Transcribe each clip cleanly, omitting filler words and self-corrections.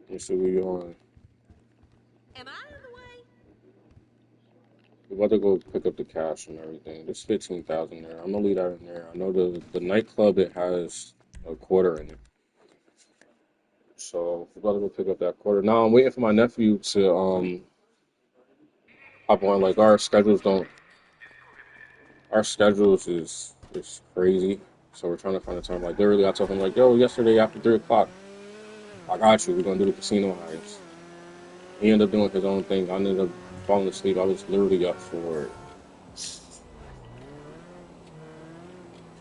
Let me see what you're on. Am I in the way? We're about to go pick up the cash and everything. There's 15,000 there. I'm gonna leave that in there. I know the nightclub it has a quarter in it. So we're about to go pick up that quarter. Now I'm waiting for my nephew to hop on. Like our schedules is crazy. So we're trying to find a time. Like literally I told him like, yo, yesterday after 3 o'clock, I got you. We're gonna do the casino heist. He ended up doing his own thing. I ended up falling asleep. I was literally up for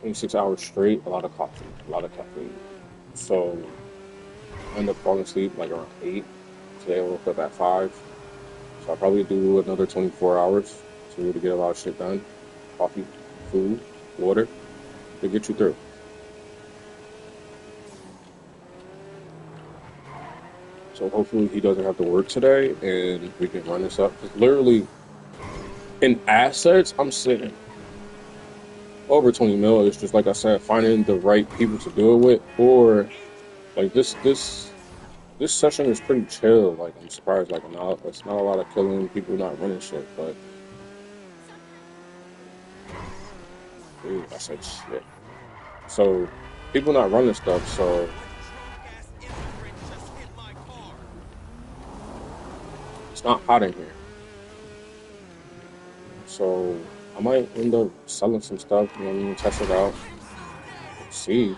26 hours straight, a lot of coffee, a lot of caffeine. So I ended up falling asleep like around 8. Today I woke up at 5. So I'll probably do another 24 hours to get a lot of shit done. Coffee, food, water to get you through. So hopefully he doesn't have to work today and we can run this up. 'Cause literally in assets, I'm sitting over 20 mil. It's just like I said, finding the right people to do it with, or like this session is pretty chill. Like I'm surprised. Like it's not a lot of killing people not running shit. But dude, I said shit. So people not running stuff. So it's not hot in here. So I might end up selling some stuff. You know what I mean? Test it out. See.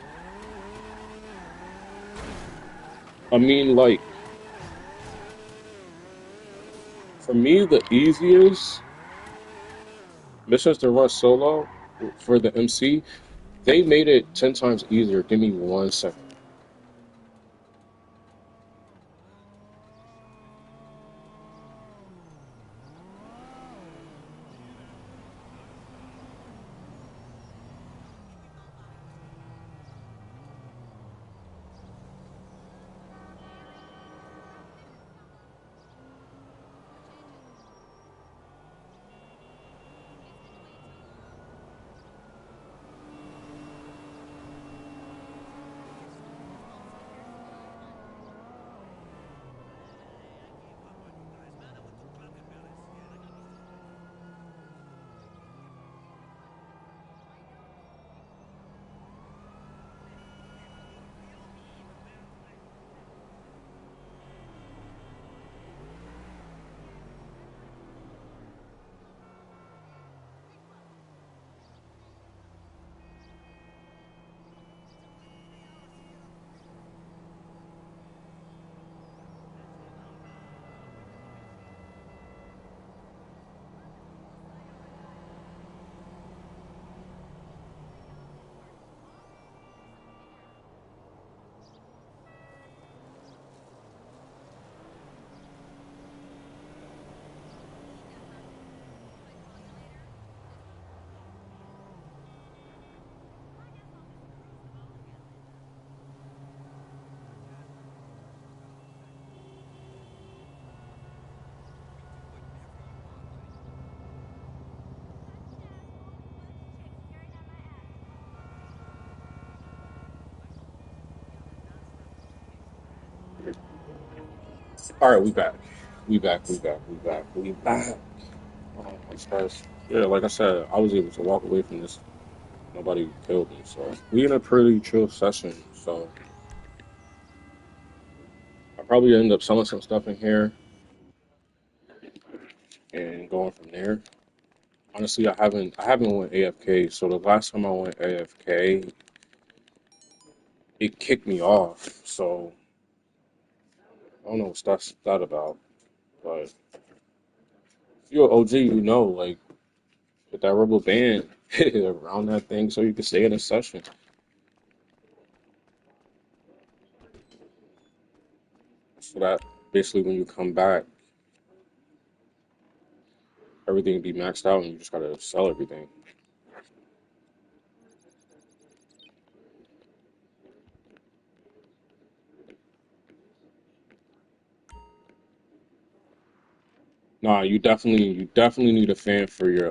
I mean, like for me, the easiest missions to run solo for the MC, they made it 10 times easier. Give me 1 second. All right, we back. We back. We back. We back. We back. Oh, I'm stressed. Yeah, like I said, I was able to walk away from this. Nobody killed me. So we in a pretty chill session. So I probably end up selling some stuff in here and going from there. Honestly, I haven't went AFK. So the last time I went AFK, it kicked me off. So I don't know what that's that about. But if you're an OG, you know, like with that rubber band around that thing so you can stay in a session. So that basically when you come back, everything will be maxed out and you just gotta sell everything. Nah, you definitely need a fan for your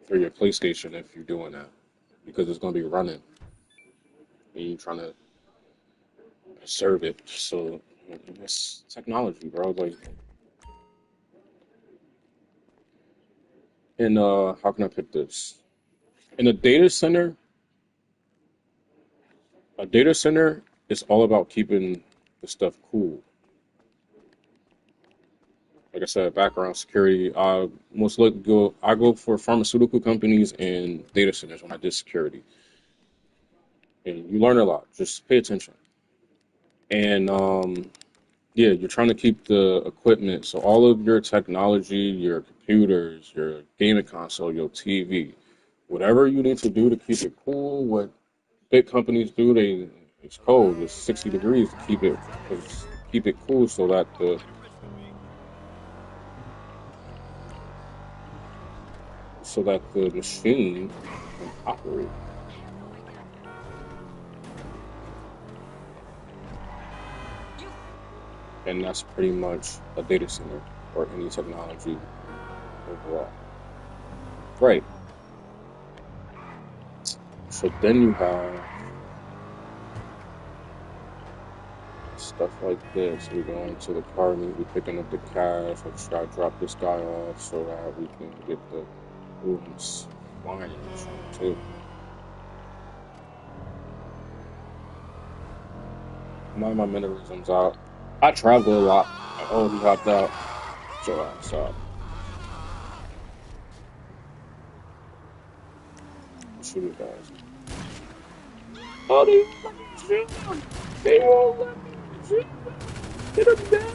PlayStation if you're doing that because it's gonna be running and you trying to preserve it. So it's technology, bro. Like, and how can I put this? In a data center is all about keeping the stuff cool. Like I said, background security. I go for pharmaceutical companies and data centers when I did security, and you learn a lot. Just pay attention. And yeah, you're trying to keep the equipment, so all of your technology, your computers, your gaming console, your TV, whatever you need to do to keep it cool. What big companies do, it's cold. It's 60 degrees to keep it cool so that the machine can operate. And that's pretty much a data center or any technology overall. Right. So then you have stuff like this. We go into the car and we picking up the cash. Like, should I drop this guy off so that we can get the rooms flying and shit too? My mannerisms out. I travel a lot. Oh, he hopped out. So shoot it, guys. Oh, they won't let me shoot him. They won't let me shoot him. Get him down.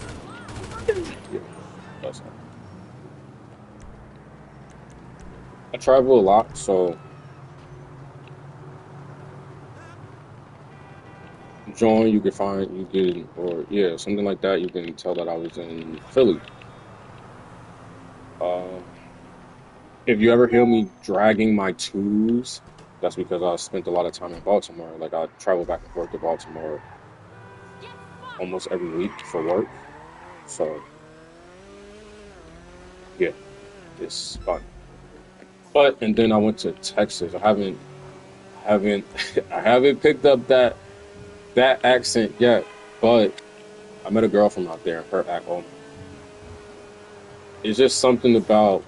Yeah, that's not. I travel a lot, so John, or yeah, something like that. You can tell that I was in Philly. Uh, if you ever hear me dragging my tools, that's because I spent a lot of time in Baltimore. Like I travel back and forth to Baltimore almost every week for work. So yeah, it's fun. But and then I went to Texas. I haven't I haven't picked up that accent yet. But I met a girl from out there. Her accent. It's just something about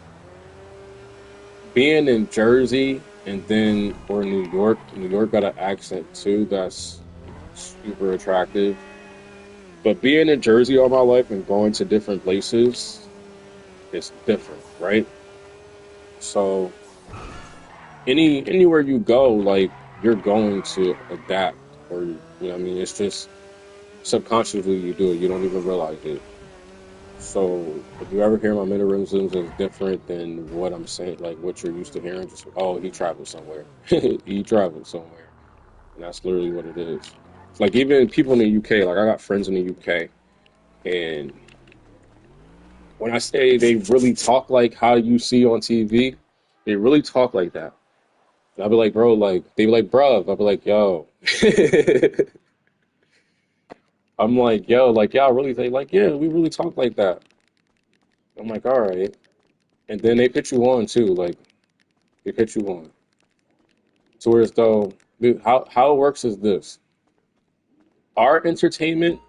being in Jersey and then or New York. New York got an accent too. That's super attractive. But being in Jersey all my life and going to different places is different, right? So anywhere you go, like you're going to adapt, or you know what I mean. It's just subconsciously you do it. You don't even realize it. So if you ever hear my mannerisms is different than what I'm saying, like what you're used to hearing, just oh he traveled somewhere, he traveled somewhere, and that's literally what it is. Like even people in the UK, like I got friends in the UK, and when I say they really talk like how you see on TV, they really talk like that. And I'll be like, bro, like they be like, bruv. I'll be like, yo. I'm like, yo, like y'all really they like, yeah, we really talk like that. I'm like, all right. And then they put you on too, like they put you on. So whereas though, dude, how it works is this: our entertainment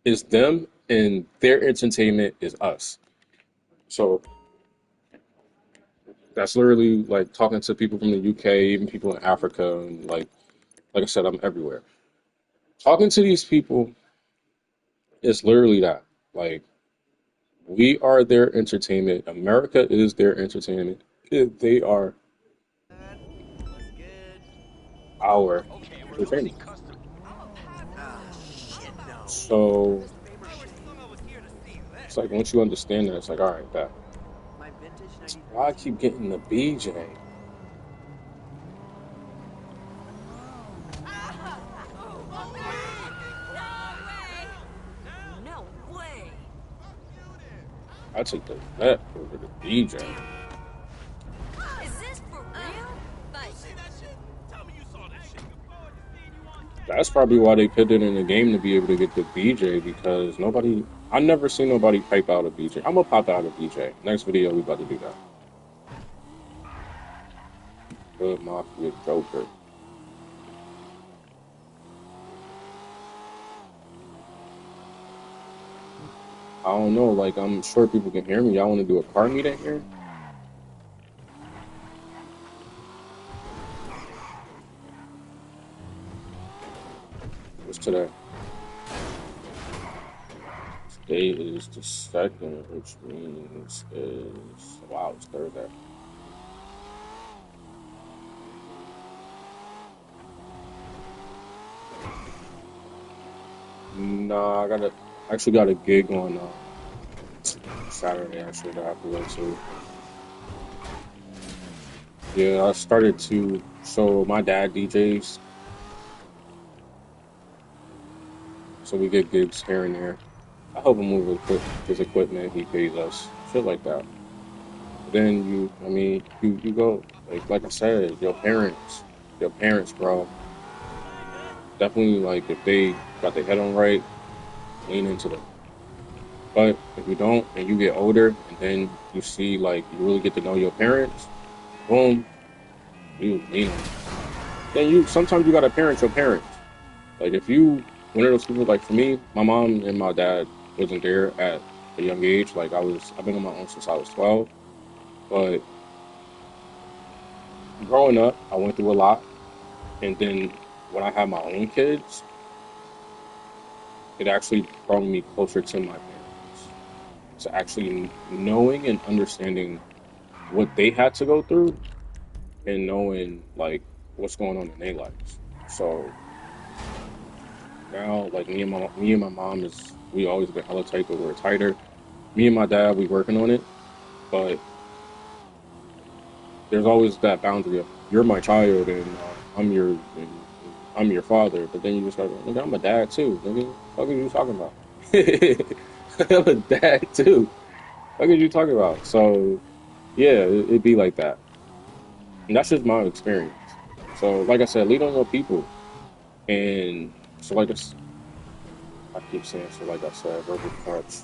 is them, and their entertainment is us. So that's literally like talking to people from the UK, even people in Africa, and like I said, I'm everywhere. Talking to these people is literally that. Like we are their entertainment. America is their entertainment. They are our entertainment. So it's like once you understand that, it's like all right, that. Why I keep getting the BJ? No way! I take the vet over the BJ. Is this for real? But That's probably why they put it in the game to be able to get the BJ because I never seen nobody pipe out a BJ. I'm gonna pop out a BJ. Next video, we about to do that. Good Mafia Joker. I don't know. Like, I'm sure people can hear me. Y'all want to do a car meet in here? What's today? Today is the second, which means is wow, it's Thursday. Nah, I actually got a gig on Saturday. Actually, that I have to go to. Yeah, I started to. So my dad DJs, so we get gigs here and there. I help him move his equipment. He pays us, shit like that. Then I mean, you go like I said, your parents, bro. Definitely like if they got their head on right, lean into them. But if you don't, and you get older, and then you see like you really get to know your parents, boom, you lean on them. Then you sometimes you gotta parent your parents. Like if you one of those people like for me, my mom and my dad wasn't there at a young age. Like I've been on my own since I was 12. But growing up, I went through a lot, and then when I had my own kids, it actually brought me closer to my parents. So actually knowing and understanding what they had to go through, and knowing like what's going on in their lives. So now, like me and my mom is we always been hella tight, but we're tighter. Me and my dad, we working on it, but there's always that boundary of you're my child and I'm your father. But then you just like, nigga, I'm a dad too. Nigga, what are you talking about? I'm a dad too. What are you talking about? So yeah, it'd be like that, and that's just my experience. So like I said, lead on your people, and so I keep saying so like I said, verbal crunch.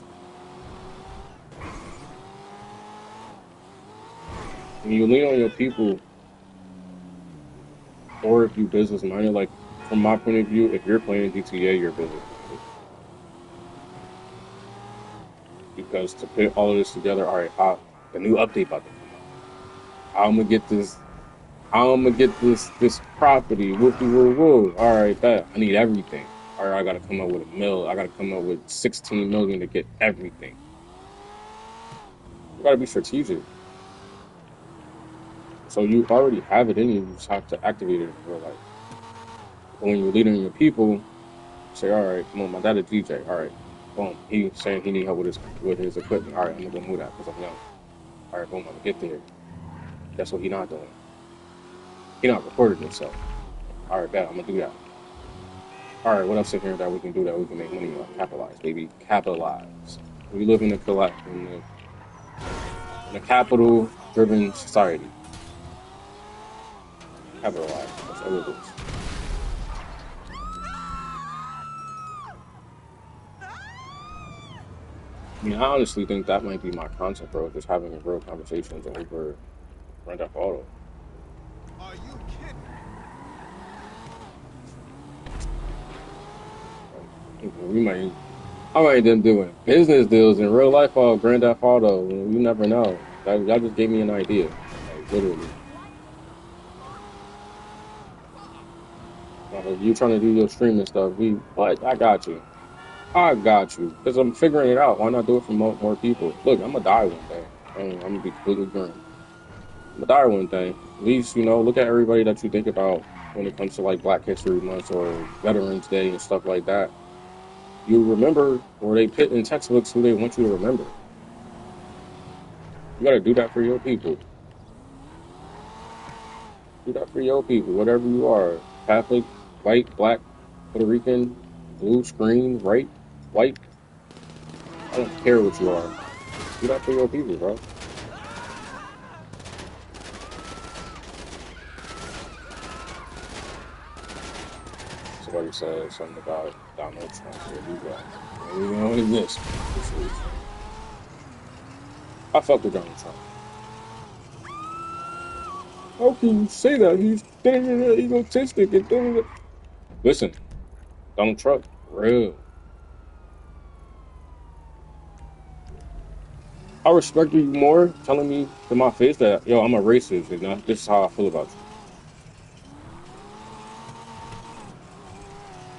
When you lean on your people, or if you business minded, like from my point of view, if you're playing GTA, you're business minded. Because to put all of this together, all right, how the new update about to come out. How I'm gonna get this? How I'm gonna get this property? Whoop de woo woo. All right, bet I need everything. All right, I gotta come up with a mill. I gotta come up with 16 million to get everything. You gotta be strategic. So you already have it in you. You just have to activate it in real life. But when you're leading your people, say, all right, come on, my dad a DJ. All right, boom. He saying he need help with his equipment. All right, I'm gonna go move that because I'm young. All right, boom, I'm gonna get there. That's what he not doing. He not recording himself. All right, bet I'm gonna do that. All right, what else in here that we can do that we can make money on? Capitalize, baby, capitalize. We live in in a capital-driven society. Capitalize. That's all it is. I mean, I honestly think that might be my concept, bro. Just having real conversations over Grand Theft Auto. Are you kidding? We might, I might them doing business deals in real life on Grand Theft Auto. You never know. That just gave me an idea, like literally. If you trying to do your streaming stuff, but I got you. I got you. Because I'm figuring it out. Why not do it for more people? Look, I'm going to die one day. I'm going to be completely grim. I'm going to die one day. At least, look at everybody that you think about when it comes to like Black History Month or Veterans Day and stuff like that. You remember, or they put in textbooks who they want you to remember. You got to do that for your people. Do that for your people, whatever you are. Catholic, white, black, Puerto Rican, blue, green, right, white. I don't care what you are. Do that for your people, bro. Somebody said something about Donald Trump. Here we go. Here we go with this. I fuck with Donald Trump. How can you say that? He's egotistic and listen, Donald Trump, real. I respect you more telling me to my face that, yo, I'm a racist, and this is how I feel about you.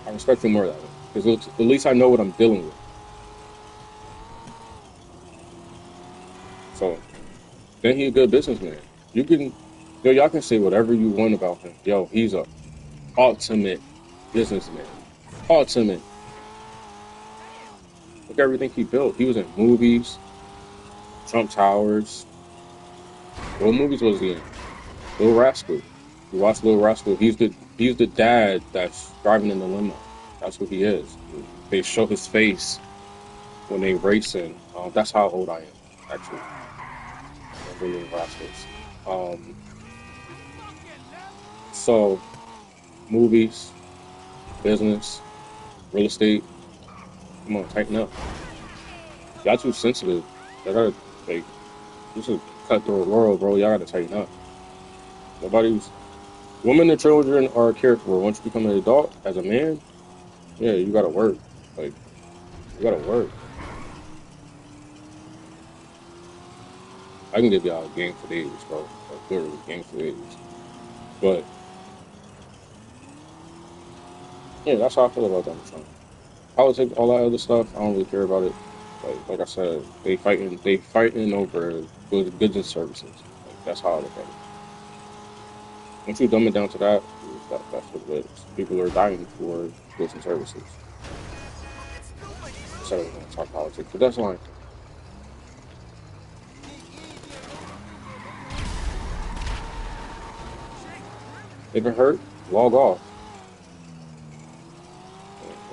I respect you more that way. Because at least I know what I'm dealing with. So, then he a good businessman. You can, yo, y'all can say whatever you want about him. Yo, he's a ultimate businessman. Ultimate. Look at everything he built. He was in movies, Trump Towers. What movies was he in? Little Rascal. You watch Little Rascal. He's the dad that's driving in the limo. That's what he is. They show his face when they racing. That's how old I am, actually. Little Rascals. Um, so movies, business, real estate. Come on, tighten up. Y'all too sensitive. Y'all gotta like this is cut through a world, bro. Y'all gotta tighten up. Nobody's women and children are cared for. Once you become an adult as a man, yeah, you gotta work. Like you gotta work. I can give y'all a game for days, bro. Like literally game for days. But yeah, that's how I feel about Donald Trump. Politics, all that other stuff, I don't really care about it. Like I said, they fighting over goods and services. Like, that's how I look at it. Once you dumb it down to that's what it is. People are dying for goods and services. So we're gonna talk politics, but that's fine. If it hurt, log off.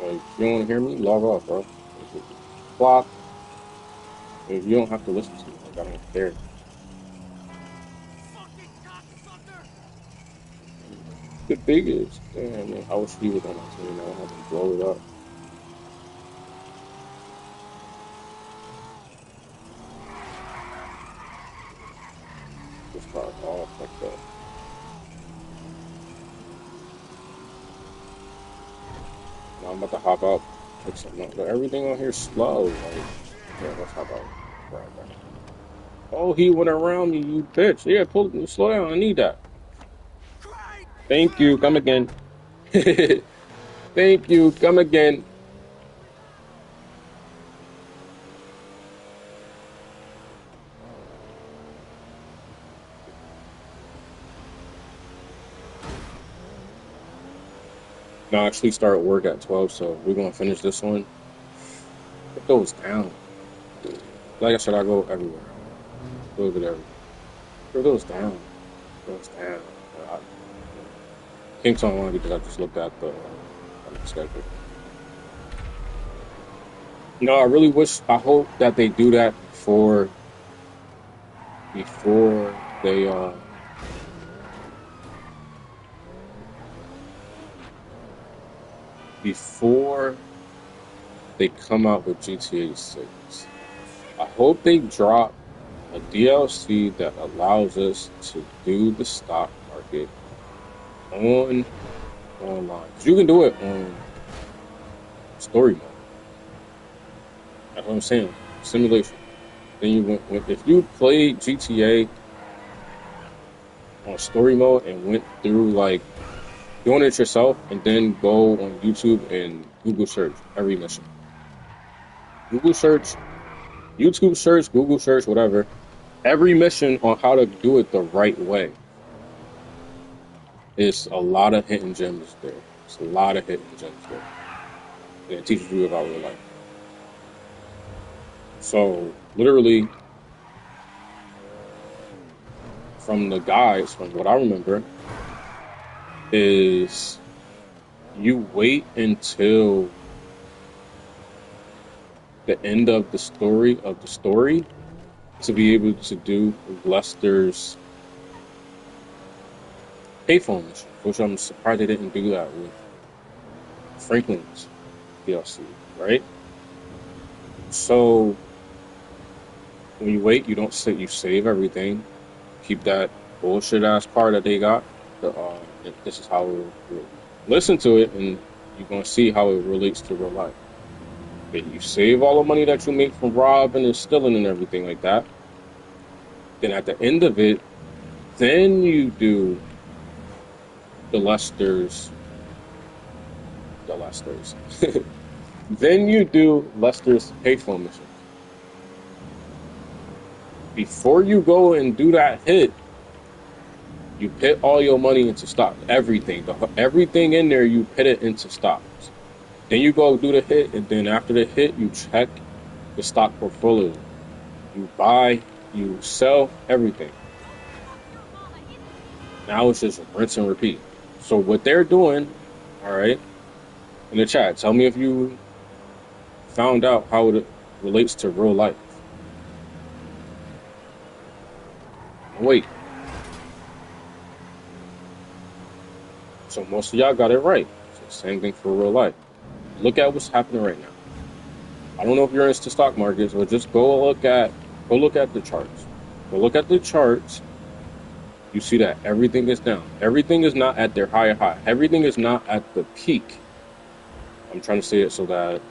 Like, if you don't want to hear me, log off, bro. Block. If you don't have to listen to me, like I don't care. The thing is, damn, man, I wish he was on my team. I don't have to blow it up. Just start off like that. Now I'm about to hop out, pick something up. But everything on here is slow. Like, yeah, let's hop out. Right. Oh, he went around me, you bitch. Yeah, slow down. I need that. Thank you. Come again. Thank you. Come again. No, I actually start work at 12, so we're gonna finish this one. It goes down. Like I said, I go everywhere. A little bit everywhere. It goes down. It goes down. I came to online because I just looked at the schedule. No, I really wish. I hope that they do that before they before they come out with GTA 6. I hope they drop a DLC that allows us to do the stock market online. 'Cause you can do it on story mode. That's what I'm saying. Simulation. Then if you played GTA on story mode and went through like doing it yourself, and then go on YouTube and Google search every mission. Google search, YouTube search, Google search, whatever. Every mission on how to do it the right way. It's a lot of hidden gems there. It's a lot of hidden gems there. And it teaches you about real life. So literally, from the guides, from what I remember, is you wait until the end of the story to be able to do Lester's payphone mission, which I'm surprised they didn't do that with Franklin's DLC, right? So when you wait, you don't sit, you save everything, keep that bullshit ass car that they got. This is how it will listen to it, and you're gonna see how it relates to real life. profit. You save all the money that you make from robbing and stealing and everything like that. Then at the end of it, then you do the Lester's. Then you do Lester's payphone mission. Before you go and do that hit, you put all your money into stock. Everything. Everything in there, you put it into stocks. Then you go do the hit, and then after the hit, you check the stock portfolio. You buy, you sell, everything. Now it's just rinse and repeat. So what they're doing, all right, in the chat, tell me if you found out how it relates to real life. Wait. So most of y'all got it right. So same thing for real life. Look at what's happening right now. I don't know if you're into stock markets, but just go look at the charts. Go look at the charts. You see that everything is down. Everything is not at their high. Everything is not at the peak. I'm trying to say it so that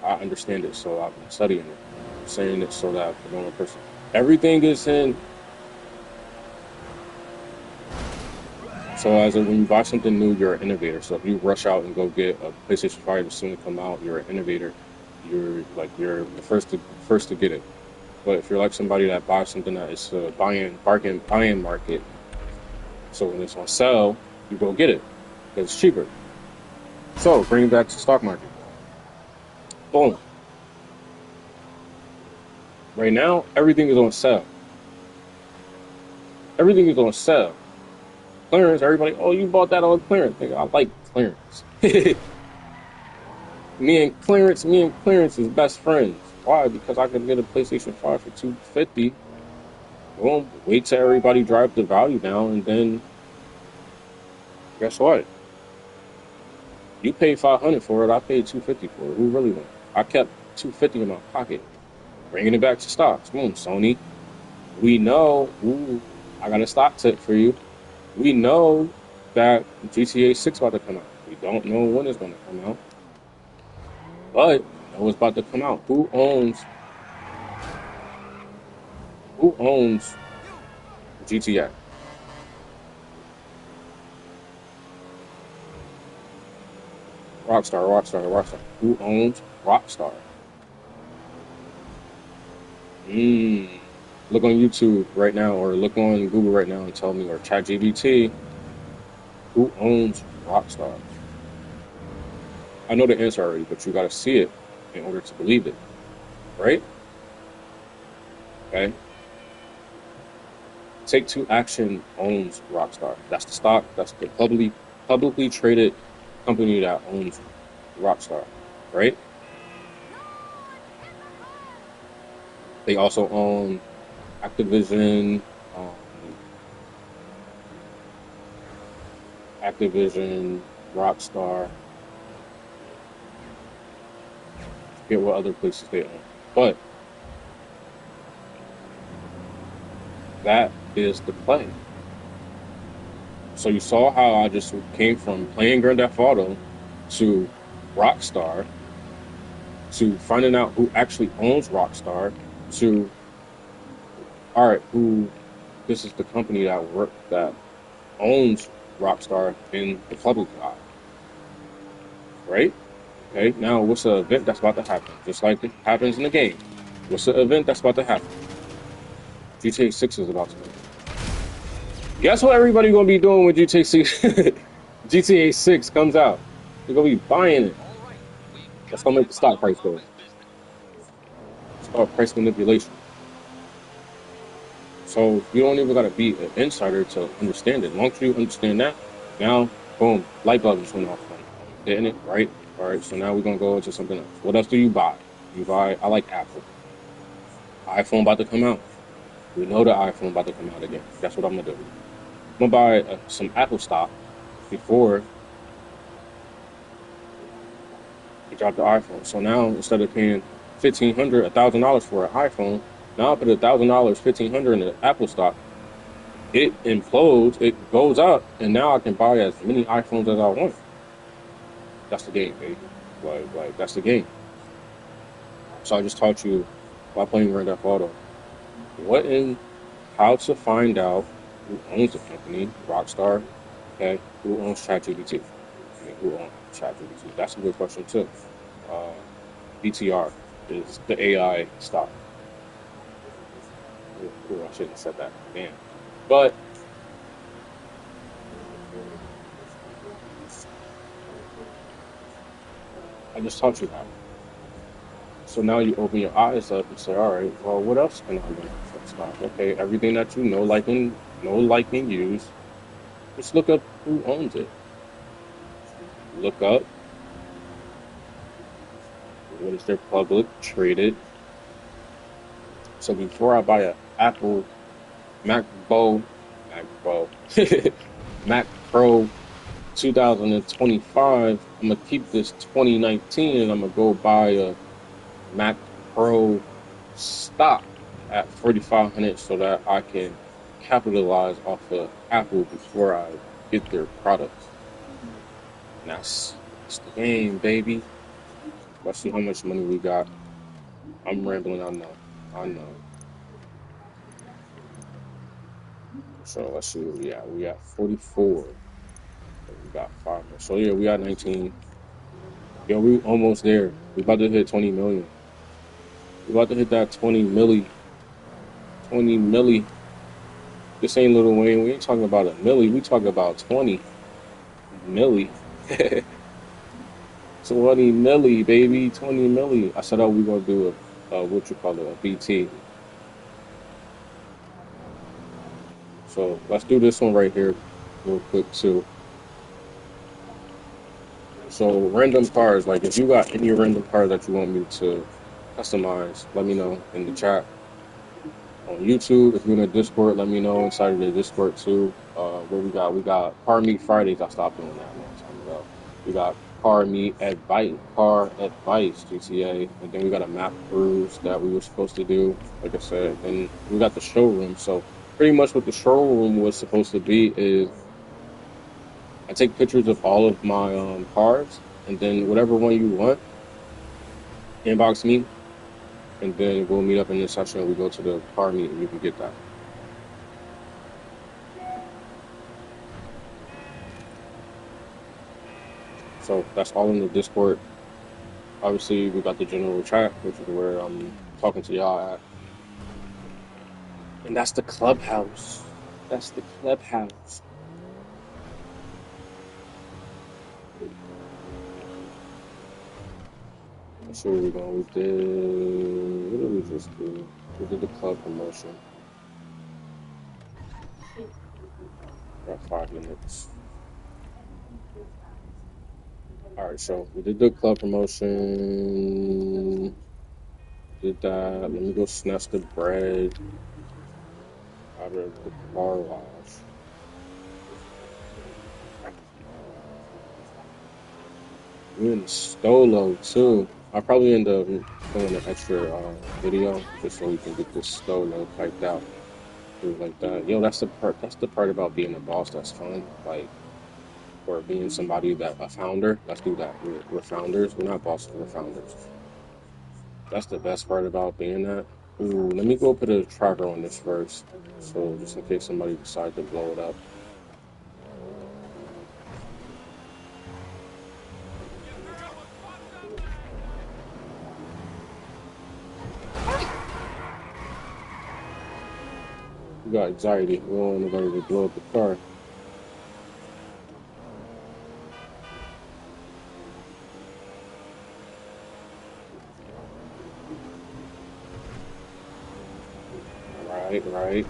I understand it, so I've been studying it. I'm saying it so that the normal person. Everything is in. So when you buy something new, you're an innovator. So if you rush out and go get a PlayStation 5 as soon as it come out, you're an innovator. You're the first to get it. But if you're like somebody that buys something that is buying market, so when it's on sale, you go get it because it's cheaper. So bring it back to stock market. Boom. Right now, everything is on sale. Everything is on sale. Clearance, everybody, oh, you bought that on clearance. Nigga, I like clearance. Me and clearance is best friends. Why? Because I could get a PlayStation 5 for $250. Boom, wait till everybody drive the value down, and then guess what? You paid $500 for it, I paid $250 for it. Who really won? I kept $250 in my pocket. Bringing it back to stocks. Boom, Sony. We know, I got a stock tip for you. We know that GTA 6 about to come out. We don't know when it's going to come out. But know it's about to come out. Who owns GTA? Rockstar. Who owns Rockstar? Look on YouTube right now, or look on Google right now and tell me, or ChatGPT, who owns Rockstar? I know the answer already, but you gotta see it in order to believe it, right? Okay. Take-Two Action owns Rockstar. That's the stock. That's the publicly traded company that owns Rockstar, right? They also own Activision, Rockstar. Forget what other places they own, but that is the play. So you saw how I just came from playing Grand Theft Auto to Rockstar, to finding out who actually owns Rockstar, to alright, this is the company that owns Rockstar in the public eye. Right? Okay, now what's the event that's about to happen? Just like it happens in the game. What's the event that's about to happen? GTA 6 is about to come. Guess what everybody gonna be doing when GTA 6 GTA 6 comes out? They're gonna be buying it. That's gonna make the stock price go. Stock price manipulation. So you don't even gotta be an insider to understand it. As long as you understand that, now boom, light bulb just went off. Didn't it? Right? Alright, so now we're gonna go into something else. What else do you buy? I like Apple. iPhone about to come out. We know the iPhone about to come out again. That's what I'm gonna do. I'm gonna buy some Apple stock before we drop the iPhone. So now instead of paying $1,500, $1,000 for an iPhone, now I put $1,000, $1,500 in the Apple stock. It implodes, it goes up, and now I can buy as many iPhones as I want. That's the game, baby. Like that's the game. So I just taught you while playing Grand Theft Auto what in how to find out who owns the company, Rockstar, okay, who owns ChatGPT. I mean, who owns ChatGPT? That's a good question too. Uh, BTR is the AI stock. Ooh, I shouldn't have said that. Damn. But I just taught you that. So now you open your eyes up and say, all right, well, what else can I learn from stock? Okay, everything that you like and use, just look up who owns it. Look up what is their public traded. So before I buy a Apple MacBook, MacBook, Mac Pro 2025, I'm gonna keep this 2019 and I'm gonna go buy a Mac Pro stock at 4,500 so that I can capitalize off of Apple before I get their products. And that's the game, baby. Let's see how much money we got. I'm rambling, I know. I know. So let's see where we at. We got 44. We got 5 more. So yeah, we got 19. Yo, we almost there. We about to hit 20 million. We about to hit that 20 milli. 20 milli. This ain't Little Wayne. We ain't talking about a milli. We talking about 20 milli. 20 milli, baby. 20 milli. I said, oh, we gonna do a what you call it, a BT. So let's do this one right here real quick too. So random cars, like if you got any random cars that you want me to customize, let me know in the chat. On YouTube, if you're in the Discord, let me know inside of the Discord too. What we got? We got Car Meet Fridays. I stopped doing that a long time ago. We got Car Advice GTA, and then we got a map cruise that we were supposed to do. Like I said, and we got the showroom. So pretty much what the showroom was supposed to be is I take pictures of all of my cars, and then whatever one you want, inbox me, and then we'll meet up in this session. We go to the car meet, and you can get that. So that's all in the Discord. Obviously, we got the general chat, which is where I'm talking to y'all at. And that's the clubhouse. That's the clubhouse. Let's see where we're going. What did we just do? We did the club promotion. Got 5 minutes. All right, so we did the club promotion. Did that. Let me go snatch the bread out of the car wash. We in Stolo too. I'll probably end up doing an extra video just so we can get this Stolo typed out. Do it like that. Yo, that's the part. That's the part about being a boss that's fun. Like, or being somebody that a founder. Let's do that. We're founders. We're not bosses. We're founders. That's the best part about being that. Ooh, let me go put a tracker on this first. So just in case somebody decides to blow it up. We got anxiety. We don't want nobody to blow up the car. Right.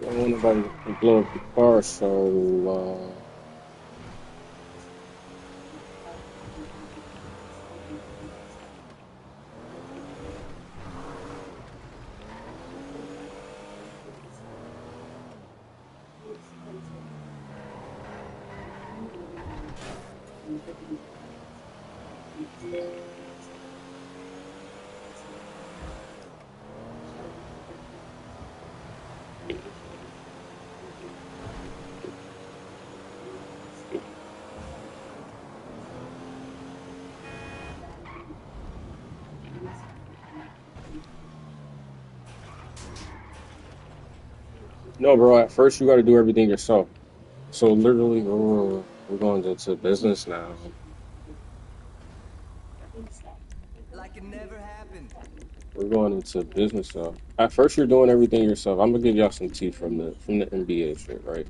Don't want nobody to blow up the car, so No, bro. At first, you got to do everything yourself. So literally, we're going into business now. Like it never happened. We're going into business now. At first, you're doing everything yourself. I'm gonna give y'all some tea from the NBA shit, right?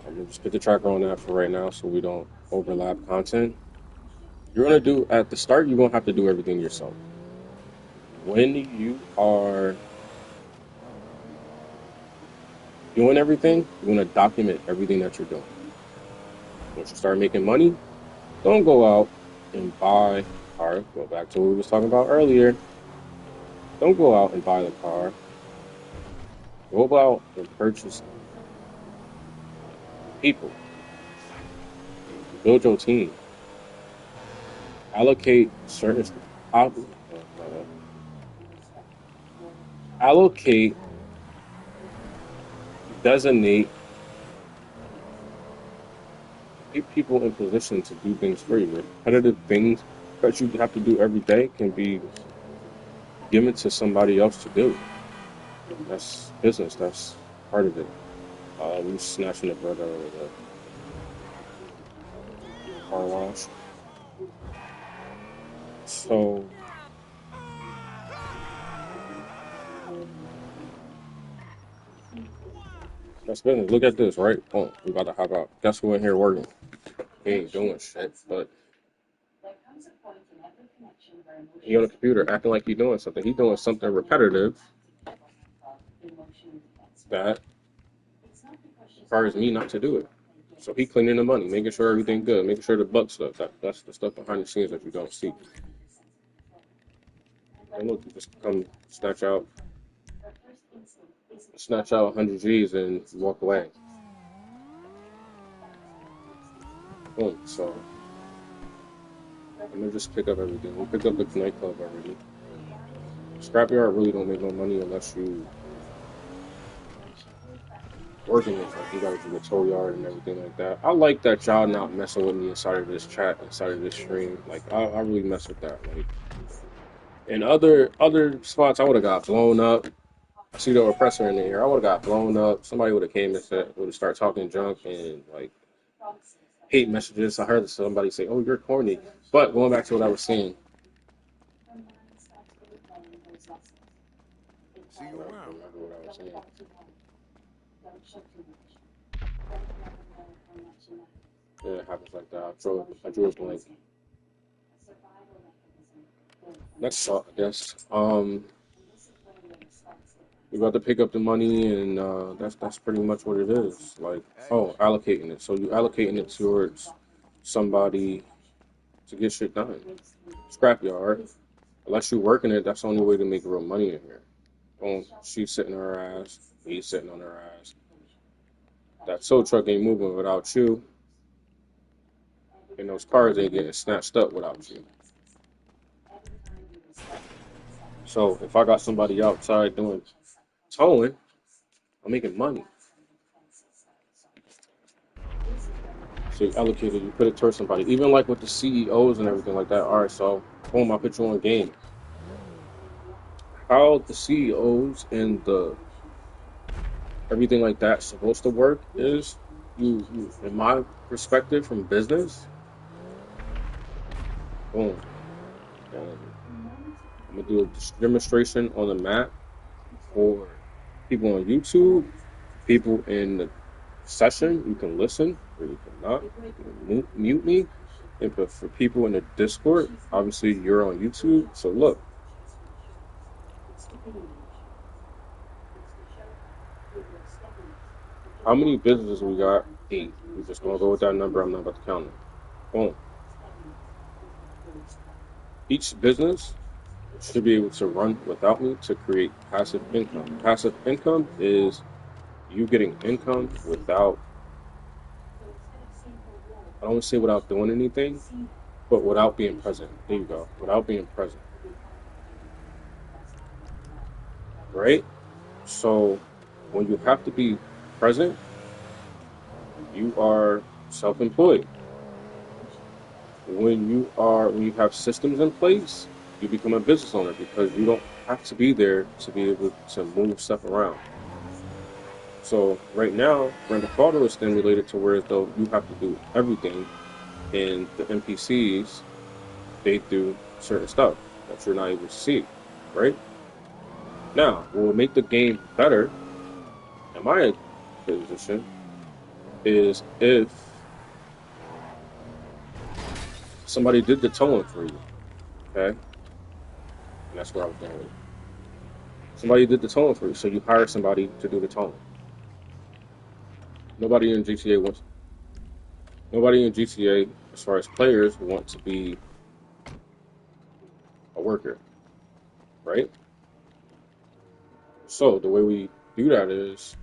I'm gonna just put the tracker on that for right now, so we don't overlap content. You're gonna do at the start. You're gonna have to do everything yourself. When you are doing everything, you're gonna document everything that you're doing. Once you start making money, don't go out and buy. All right, go back to what we was talking about earlier. Don't go out and buy the car. Go out and purchase people. Build your team. Allocate certain. Allocate. Designate people in position to do things for you. Repetitive things that you have to do every day can be given to somebody else to do. That's business. That's part of it. We snatching the bread out of the car wash. So that's business. Look at this, right? Oh, we about to hop out. Guess who in here working? He ain't doing shit, but he on the computer acting like he doing something. He doing something repetitive that requires me not to do it. So he cleaning the money, making sure everything good, making sure the buck stuff. That's the stuff behind the scenes that you don't see. And look, you just come snatch out 100 G's and walk away. Boom. So I'm gonna just pick up everything. We picked up the nightclub already. Scrapyard really don't make no money unless you working it. Like you gotta do the tow yard and everything like that. I like that y'all not messing with me inside of this chat, inside of this stream. Like I really mess with that. Like in other spots, I would have got blown up. I see the oppressor in there. I would have got blown up. Somebody would have came and said, would have started talking junk and like hate messages. I heard somebody say, "Oh, you're corny." But going back to what I was saying, See you around. Yeah, it happens like that. I drew a blank. Next thought, I guess. You got to pick up the money, and that's pretty much what it is. Like, oh, allocating it. So you allocating it towards somebody to get shit done. Scrapyard. Unless you working it, that's the only way to make real money in here. Oh, she's sitting on her ass. He's sitting on her ass. That tow truck ain't moving without you, and those cars ain't getting snatched up without you. So if I got somebody outside doing towing, I'm making money. So you allocate it, you put it towards somebody. Even like with the CEOs and everything like that. All right, so boom, I put you on game. How the CEOs and the everything like that supposed to work is you in my perspective from business, boom. And I'm gonna do a demonstration on the map for people on YouTube, people in the session. You can listen or you cannot. You can mute me. And for people in the Discord, obviously you're on YouTube. So look, how many businesses we got? 8. We're just gonna go with that number. I'm not about to count it. Boom. Each business should be able to run without me to create passive income. Passive income is you getting income without, I don't want to say without doing anything, but without being present. There you go. Without being present. Right? So when you have to be present, you are self-employed. When you have systems in place, you become a business owner because you don't have to be there to be able to move stuff around. So right now, Grand Theft Auto is stimulated to where as though you have to do everything, and the NPCs they do certain stuff that you're not able to see, right? Now, what will make the game better, in my position, is if somebody did the towing for you, okay? And that's where I was going with it. Somebody did the towing for you, so you hire somebody to do the towing. Nobody in GTA wants. Nobody in GTA, as far as players, want to be a worker, right? So the way we do that is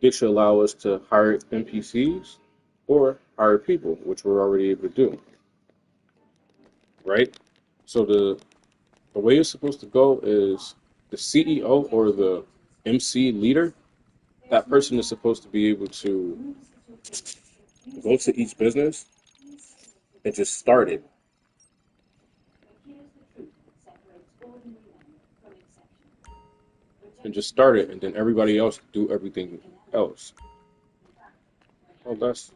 it should allow us to hire NPCs or hire people, which we're already able to do, right? So the way it's supposed to go is the CEO or the MC leader. That person is supposed to be able to go to each business and just start it and then everybody else do everything else. Oh, that's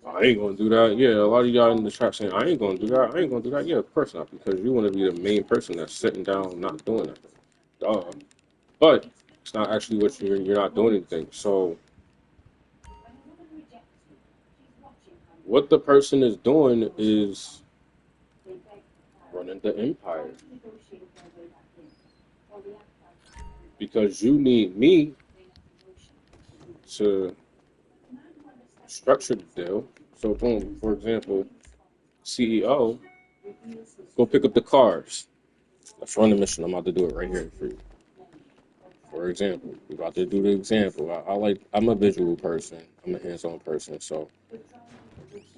I ain't gonna do that. Yeah, a lot of y'all in the chat saying I ain't gonna do that. I ain't gonna do that. Yeah, of course not, because you want to be the main person that's sitting down, not doing it. Duh. But it's not actually what you're not doing anything. So what the person is doing is running the empire because you need me to structure the deal. So boom, for example, CEO, go pick up the cars. Let's run the mission. I'm about to do it right here for you. For example, we're about to do the example. I'm a visual person. I'm a hands-on person, so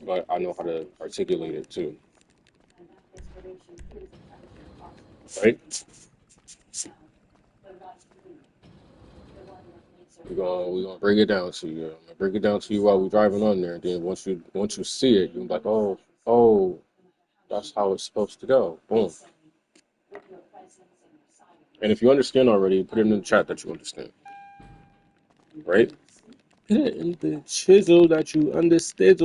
but I know how to articulate it too. Right? We're gonna break it down to you. I'm gonna break it down to you while we're driving on there. And then once you see it, you're like, oh, that's how it's supposed to go. Boom. And if you understand already, put it in the chat that you understand. Right? Put it in the chisel that you understood.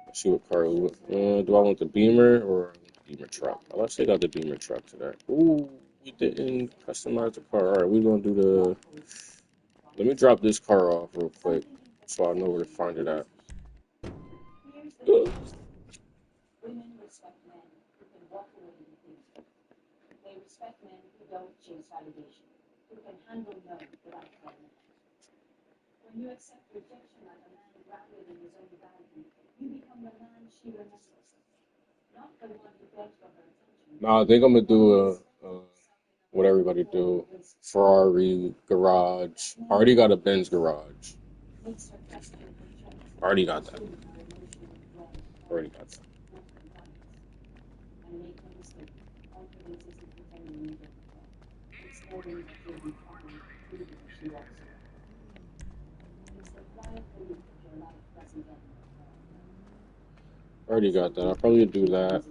Let's see what car we want. Do I want the Beamer or the Beamer truck? Let's take out the Beamer truck today. Ooh, we didn't customize the car. All right, we're gonna do the. Let me drop this car off real quick so I know where to find it at. Nah, I think I'm gonna do what everybody do. Ferrari garage. I already got a Benz garage. Already got that. Already got that. Already got that. I'll probably do that.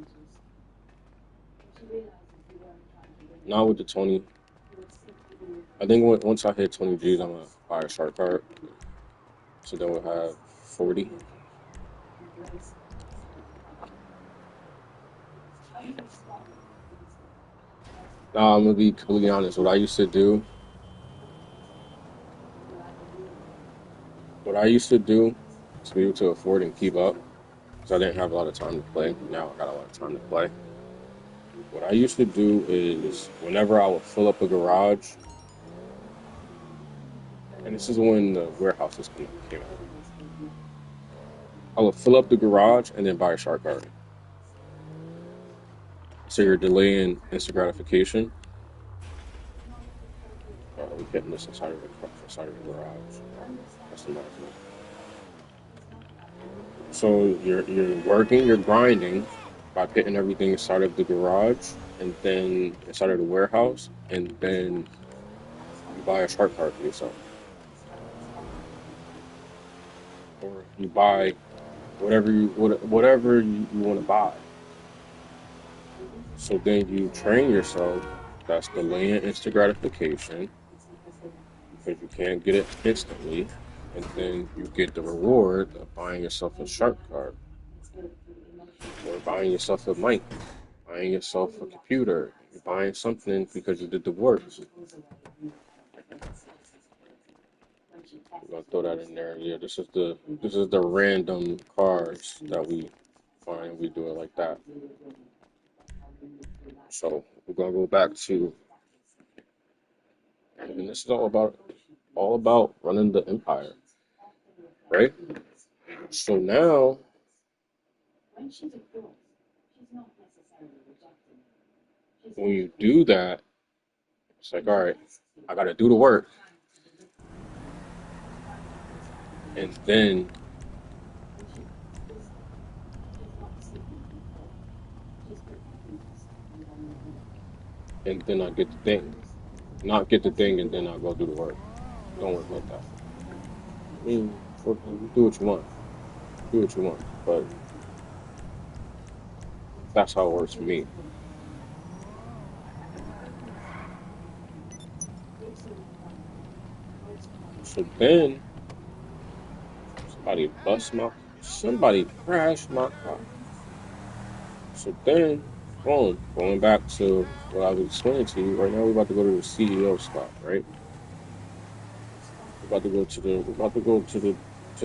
Not with the 20. I think once I hit 20 G's, I'm gonna buy a shark card. So then we'll have 40. Nah, I'm gonna be completely honest. What I used to do to be able to afford and keep up, because I didn't have a lot of time to play. Now I got a lot of time to play. What I used to do is whenever I would fill up a garage, and this is when the warehouses came out, I would fill up the garage and then buy a shark card. So you're delaying instant gratification. We're getting this inside of the garage. That's the market. So you're working, you're grinding by putting everything inside of the garage and then inside of the warehouse, and then you buy a shark card for yourself. Or you buy whatever you want to buy. So then you train yourself. That's delaying instant gratification because you can't get it instantly, and then you get the reward of buying yourself a shark card or buying yourself a mic, buying yourself a computer. You're buying something because you did the work. I'm gonna throw that in there. Yeah, this is the random cards that we find. We do it like that. So we're gonna go back to, and this is all about running the empire, right? So now when you do that, it's like, all right, I gotta do the work, and then I get the thing, not get the thing, and then I go do the work. Don't work like that. I mean, do what you want, do what you want, but that's how it works for me. So then somebody crashed my car. So then, boom, going back to what I was explaining to you. Right now, we're about to go to the CEO spot, right? We're about to go to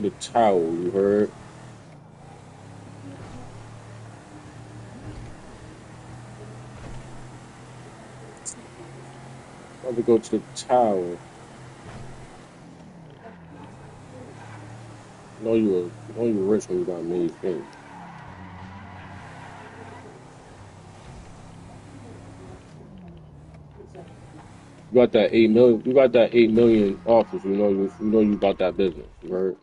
the tower. You heard? About to go to the tower. Know you were rich when you got made things. You got that 8 million. You got that 8 million offers. You know you about that business. You heard?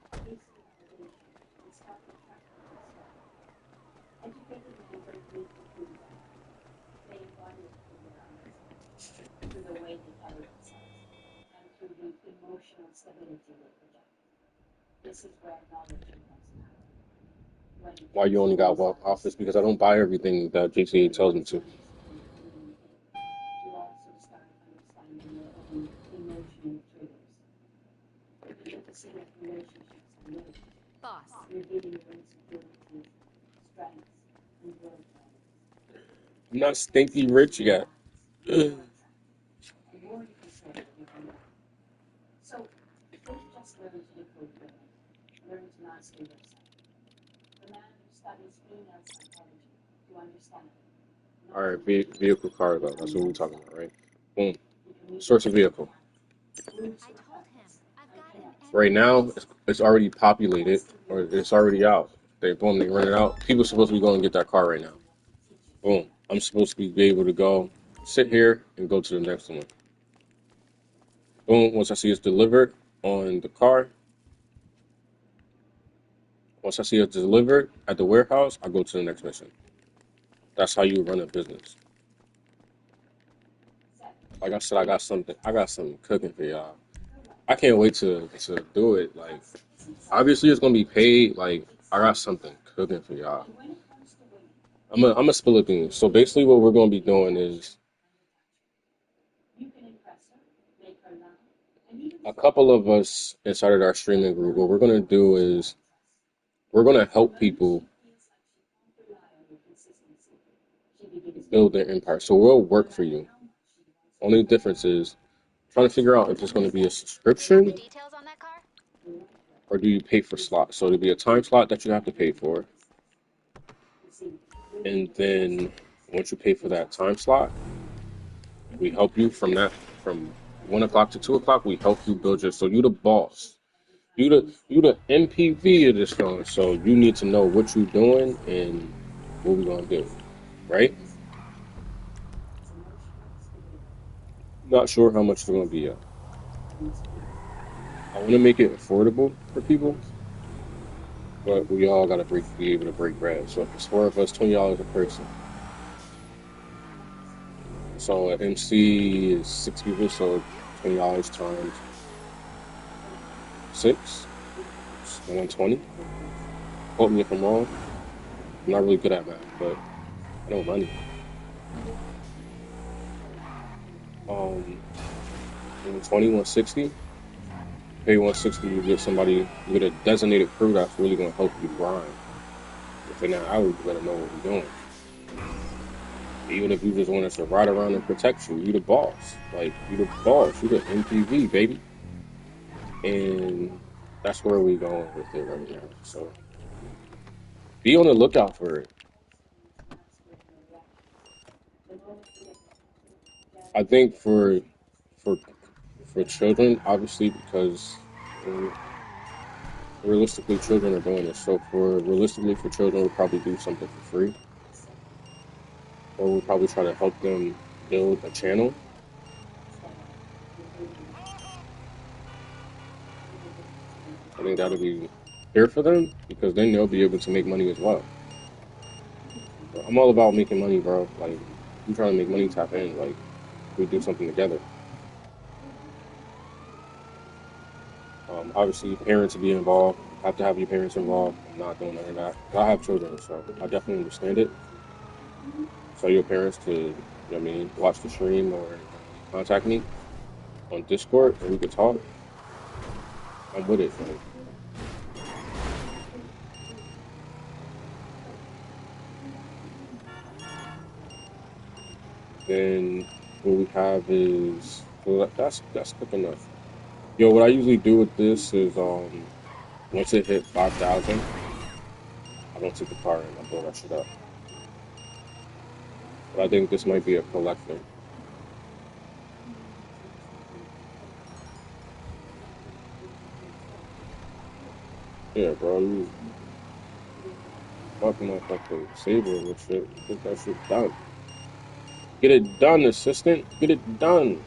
Why you only got one office? Because I don't buy everything that JCA tells me to. Boss. I'm not stinky rich yet. All right, vehicle cargo. That's what we're talking about, right? Boom. Source of vehicle. I told him I've got an Right empty now, base. it's already populated, or it's already out. They run it out. People supposed to be going to get that car right now. Boom. I'm supposed to be able to go sit here and go to the next one. Boom. Once I see it's delivered on the car, once I see it's delivered at the warehouse, I go to the next mission. That's how you run a business. Like I said, I got something cooking for y'all. I can't wait to do it. Like, obviously it's gonna be paid. Like, I got something cooking for y'all. I'm a spill it thing. So basically, what we're gonna be doing is a couple of us inside of our streaming group. What we're gonna do is we're gonna help people build their empire. So we'll work for you. Only difference is trying to figure out if it's gonna be a Have the subscription details on that car? or do you pay for slots. So it'll be a time slot that you have to pay for, and then once you pay for that time slot, we help you from 1 o'clock to 2 o'clock. We help you build your. So you the boss. You the MPV of this phone. So you need to know what you're doing and what we're gonna do, right? Not sure how much it's gonna be yet. I want to make it affordable for people, but we all gotta be able to break bread. So if it's four of us, $20 a person. So an MC is 6 people, so $20 times 6, 120. Quote me if I'm wrong. I'm not really good at math, but I know money. In 2160, pay 160, you get somebody, you get a designated crew that's really gonna help you grind. If you're not out, you better know what we're doing. Even if you just want us to ride around and protect you, you the boss. Like, you the boss. You the MPV, baby. And that's where we going with it right now. So be on the lookout for it. I think for for children, obviously, because um, realistically, children are doing this. So realistically for children, we'll probably do something for free, or we'll probably try to help them build a channel. I think that'll be fair for them because then they'll be able to make money as well. I'm all about making money, bro. Like, you trying to make money, tap in. Like, we do something together. Obviously, parents will be involved. Have to have your parents involved. I'm not doing none of that. I have children, so I definitely understand it. So your parents to, you know what I mean, watch the stream or contact me on Discord and we could talk. I'm with it. Like, then what we have is, so that's quick enough. Yo, what I usually do with this is once it hit 5,000, I don't take the car in. I blow that shit up. But I think this might be a collector. Yeah, bro, you fucking my fucking saber and shit. Get that shit done. Get it done, assistant. Get it done.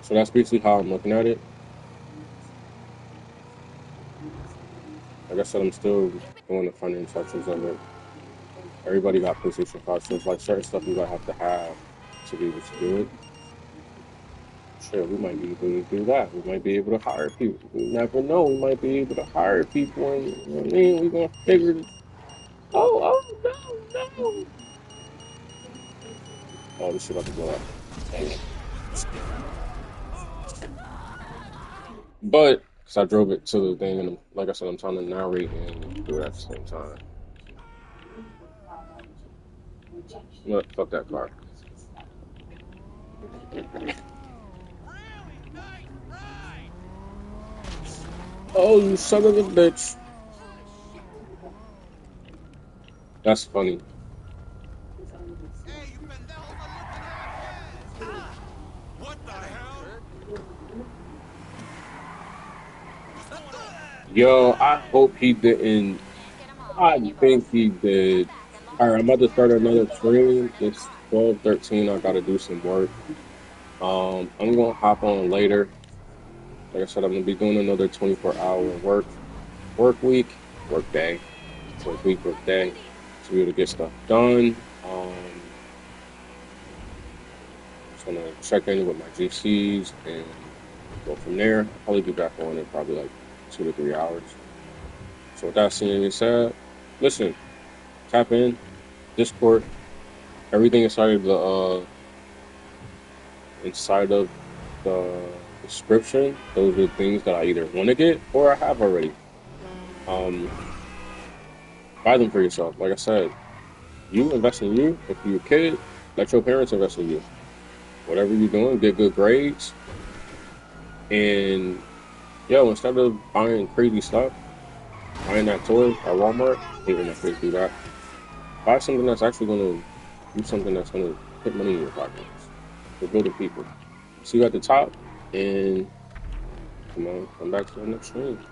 So that's basically how I'm looking at it. Like I said, I'm still doing the front end sections of it. Everybody got PlayStation 5, so it's like certain stuff you gotta have to have to be able to do it. Sure, we might be able to do that. We might be able to hire people. We never know. We might be able to hire people, and you know what I mean, we're gonna figure it. Oh, no. Oh, this shit about to blow up. But, because I drove it to the thing, and like I said, I'm trying to narrate and do it at the same time. But fuck that car. Oh, you son of a bitch. That's funny. Hey, you pendejos are looking half dead. Ah! What the hell? What's going on? Yo, I hope he didn't. Get 'em all, I can you, boss? think he Step did. back and lock All right, that I'm about to door. start another Over stream. and It's out. 12:13. I gotta do some work. I'm gonna hop on later. Like I said, I'm gonna be doing another 24-hour work week, work day, work day, to be able to get stuff done. Just gonna check in with my GCs and go from there. I'll probably be back on in probably like 2 to 3 hours. So with that being said, listen, tap in, Discord, everything inside of the description. Those are things that I either want to get or I have already. Buy them for yourself. Like I said, you invest in you. If you're a kid, let your parents invest in you. Whatever you're doing, get good grades. And yo, instead of buying crazy stuff, buying that toy at Walmart, hate when my kids do that. Buy something that's actually gonna do something that's gonna put money in your pockets. For building people. See you at the top, and come on, come back to the next stream.